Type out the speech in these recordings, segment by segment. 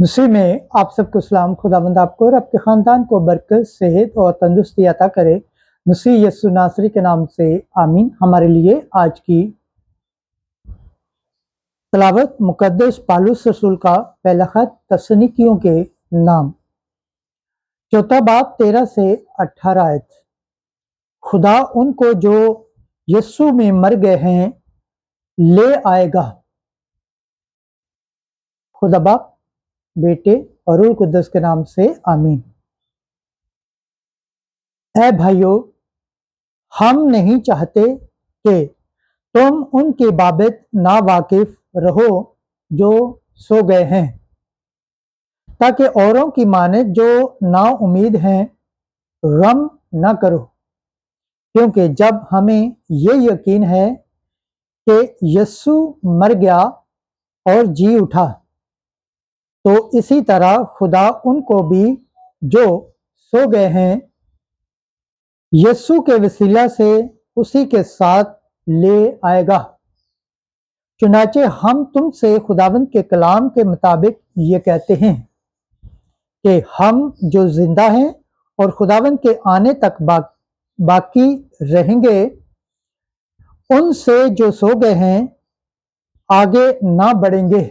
مسیح میں آپ سب کو سلام۔ خداوند آپ کو اور آپ کے خاندان کو برکت، صحت اور تندرستی عطا کرے۔ مسیح یسوع ناصری کے نام سے آمین۔ ہمارے لیے آج کی تلاوت مقدس پالوس رسول کا پہلا خط تسنیکیوں کے نام، چوتھا باب 13 سے 18 آیت۔ خدا ان کو جو یسوع میں مر گئے ہیں لے آئے گا۔ خدا باپ، بیٹے اور روح القدس کے نام سے آمین۔ اے بھائیو، ہم نہیں چاہتے کہ تم ان کی بابت نا واقف رہو جو سو گئے ہیں، تاکہ اوروں کی مانند جو نا امید ہیں غم نہ کرو، کیونکہ جب ہمیں یہ یقین ہے کہ یسوع مر گیا اور جی اٹھا، تو اسی طرح خدا ان کو بھی جو سو گئے ہیں یسوع کے وسیلہ سے اسی کے ساتھ لے آئے گا۔ چنانچہ ہم تم سے خداوند کے کلام کے مطابق یہ کہتے ہیں کہ ہم جو زندہ ہیں اور خداوند کے آنے تک باقی رہیں گے، ان سے جو سو گئے ہیں آگے نہ بڑھیں گے،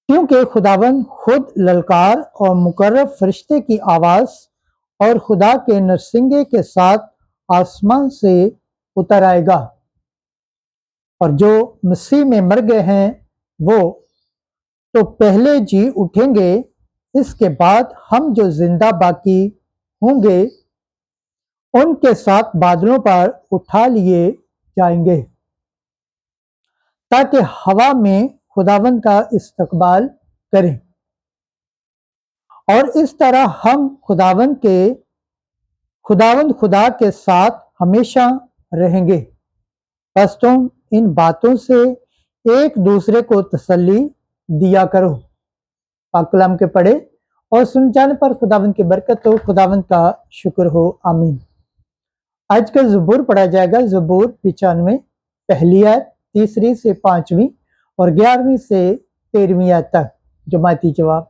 کیونکہ خداوند خود للکار اور مقرب فرشتے کی آواز اور خدا کے نرسنگے کے ساتھ آسمان سے اتر آئے گا، اور جو مسیح میں مر گئے ہیں وہ تو پہلے جی اٹھیں گے۔ اس کے بعد ہم جو زندہ باقی ہوں گے ان کے ساتھ بادلوں پر اٹھا لیے جائیں گے، تاکہ ہوا میں خداوند کا استقبال کریں، اور اس طرح ہم خداوند خدا کے ساتھ ہمیشہ رہیں گے۔ بس تم ان باتوں سے ایک دوسرے کو تسلی دیا کرو۔ پاک کلام کے پڑھے اور سن جانے پر خداوند کی برکت ہو، خداوند کا شکر ہو، آمین۔ آج کا زبور پڑھا جائے گا، زبور 95، پہلی آیت 3 سے 5 اور 11 سے 13 آیت تک۔ جماعتی جواب: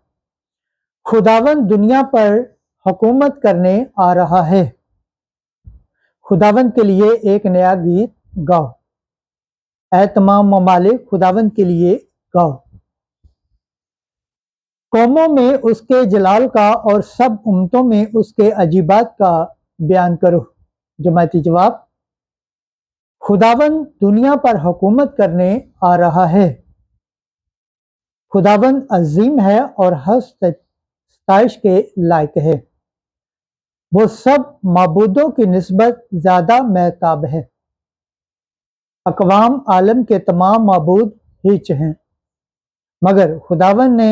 خداوند دنیا پر حکومت کرنے آ رہا ہے۔ خداوند کے لیے ایک نیا گیت گاؤ۔ اے تمام ممالک، خداوند کے لیے گاؤ۔ قوموں میں اس کے جلال کا اور سب امتوں میں اس کے عجیبات کا بیان کرو۔ جماعتی جواب: خداوند دنیا پر حکومت کرنے آ رہا ہے۔ خداوند عظیم ہے اور ستائش کے لائق ہے۔ وہ سب معبودوں کی نسبت زیادہ مہتاب ہے۔ اقوام عالم کے تمام معبود ہیچ ہیں، مگر خداوند نے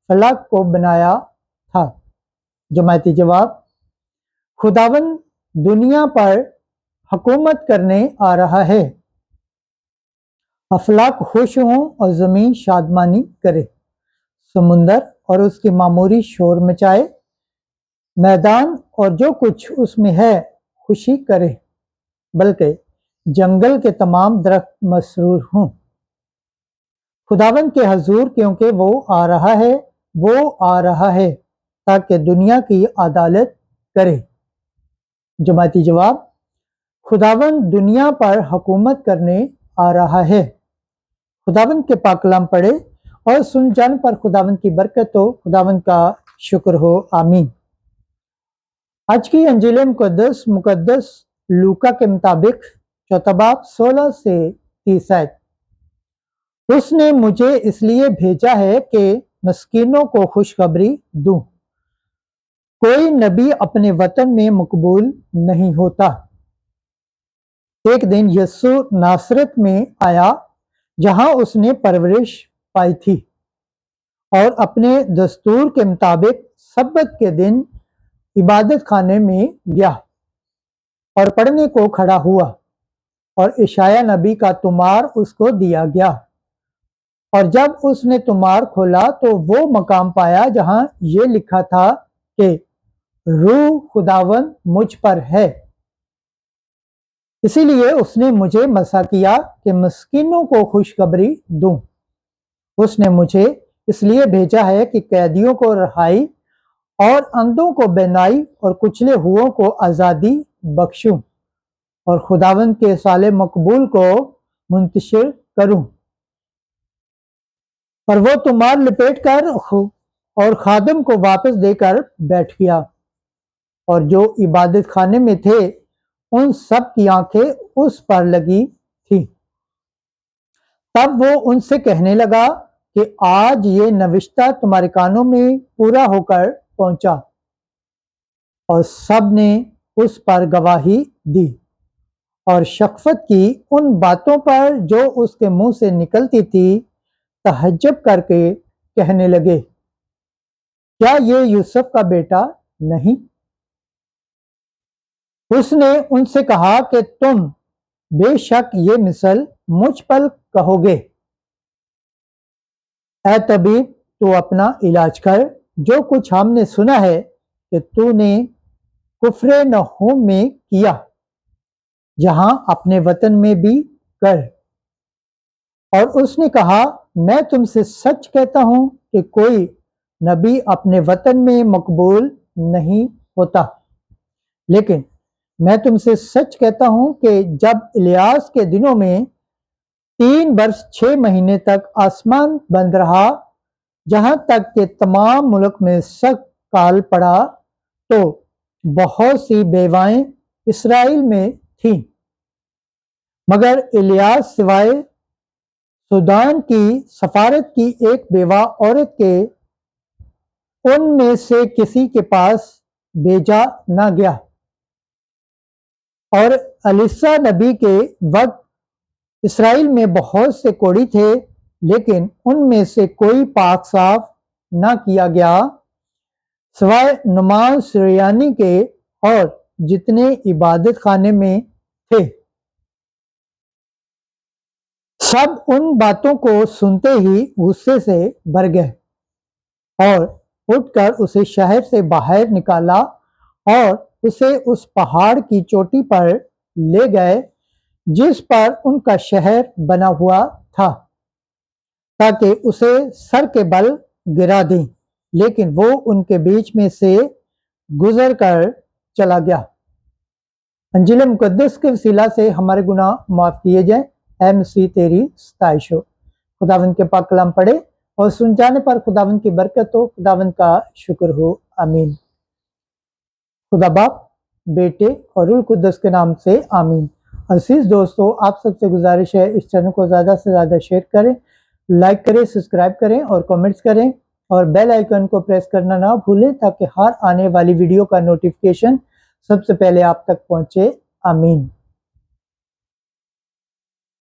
فلک کو بنایا تھا۔ جماعتی جواب: خداوند دنیا پر حکومت کرنے آ رہا ہے۔ افلاک خوش ہوں اور زمین شادمانی کرے، سمندر اور اس کی معموری شور مچائے، میدان اور جو کچھ اس میں ہے خوشی کرے، بلکہ جنگل کے تمام درخت مسرور ہوں۔ خداوند کے حضور، کیونکہ وہ آ رہا ہے تاکہ دنیا کی عدالت کرے۔ جماعتی جواب: خداوند دنیا پر حکومت کرنے آ رہا ہے۔ خداوند کے پاک کلام پڑھے اور سن جان پر خداوند کی برکت ہو، خداوند کا شکر ہو، آمین۔ آج کی انجیل مقدس لوکا کے مطابق چوتھا باب 16 سے 30 آیت۔ اس نے مجھے اس لیے بھیجا ہے کہ مسکینوں کو خوشخبری دوں۔ کوئی نبی اپنے وطن میں مقبول نہیں ہوتا۔ ایک دن یسوع ناصرت میں آیا، جہاں اس نے پرورش پائی تھی، اور اپنے دستور کے مطابق سبت کے دن عبادت خانے میں گیا اور پڑھنے کو کھڑا ہوا، اور اشعیاء نبی کا طمار اس کو دیا گیا۔ اور جب اس نے طمار کھولا تو وہ مقام پایا جہاں یہ لکھا تھا کہ روح خداوند مجھ پر ہے، اسی لیے اس نے مجھے مسا کیا کہ مسکینوں کو خوشخبری دوں۔ اس نے مجھے اس لیے بھیجا ہے کہ قیدیوں کو رہائی اور اندھوں کو بینائی اور کچلے ہوئوں کو آزادی بخشوں اور خداوند کے سال مقبول کو منتشر کروں۔ اور وہ تمار لپیٹ کر اور خادم کو واپس دے کر بیٹھ گیا، اور جو عبادت خانے میں تھے ان سب کی آنکھیں اس پر لگی تھی۔ تب وہ ان سے کہنے لگا کہ آج یہ نوشتہ تمہارے کانوں میں پورا ہو کر پہنچا، اور سب نے اس پر گواہی دی اور شفقت کی ان باتوں پر جو اس کے منہ سے نکلتی تھی، تعجب کر کے کہنے لگے، کیا یہ یوسف کا بیٹا نہیں؟ اس نے ان سے کہا کہ تم بے شک یہ مثل مجھ پر کہو گے، اے طبیب تو اپنا علاج کر، جو کچھ ہم نے سنا ہے کہ تو نے کفر نحوم میں کیا، جہاں اپنے وطن میں بھی کر۔ اور اس نے کہا، میں تم سے سچ کہتا ہوں کہ کوئی نبی اپنے وطن میں مقبول نہیں ہوتا، لیکن میں تم سے سچ کہتا ہوں کہ جب الیاس کے دنوں میں 3 برس 6 مہینے تک آسمان بند رہا، جہاں تک کہ تمام ملک میں سخت کال پڑا، تو بہت سی بیوائیں اسرائیل میں تھیں، مگر الیاس سوائے سودان کی سفارت کی ایک بیوہ عورت کے ان میں سے کسی کے پاس بھیجا نہ گیا۔ اور الیسا نبی کے وقت اسرائیل میں بہت سے کوڑی تھے، لیکن ان میں سے کوئی پاک صاف نہ کیا گیا سوائے نعمان سریانی کے، اور جتنے عبادت خانے میں تھے۔ سب ان باتوں کو سنتے ہی غصے سے بھر گئے اور اٹھ کر اسے شہر سے باہر نکالا اور اسے اس پہاڑ کی چوٹی پر لے گئے جس پر ان کا شہر بنا ہوا تھا، تاکہ اسے سر کے بل گرا دیں، لیکن وہ ان کے بیچ میں سے گزر کر چلا گیا۔ انجیل مقدس کے وسیلہ سے ہمارے گناہ معاف کیے جائیں۔ اے مسیح تیری ستائش ہو۔ خداوند کے پاک کلام پڑھے اور سن جانے پر خداوند کی برکت ہو، خداوند کا شکر ہو، آمین۔ خدا باپ، بیٹے اور روح القدس کے نام سے آمین۔ عزیز دوستو، آپ سب سے گزارش ہے اس چینل کو زیادہ سے زیادہ شیئر کریں، لائک کریں، سبسکرائب کریں اور کمنٹس کریں، اور بیل آئیکن کو پریس کرنا نہ بھولیں تاکہ ہر آنے والی ویڈیو کا نوٹیفیکیشن سب سے پہلے آپ تک پہنچے۔ آمین۔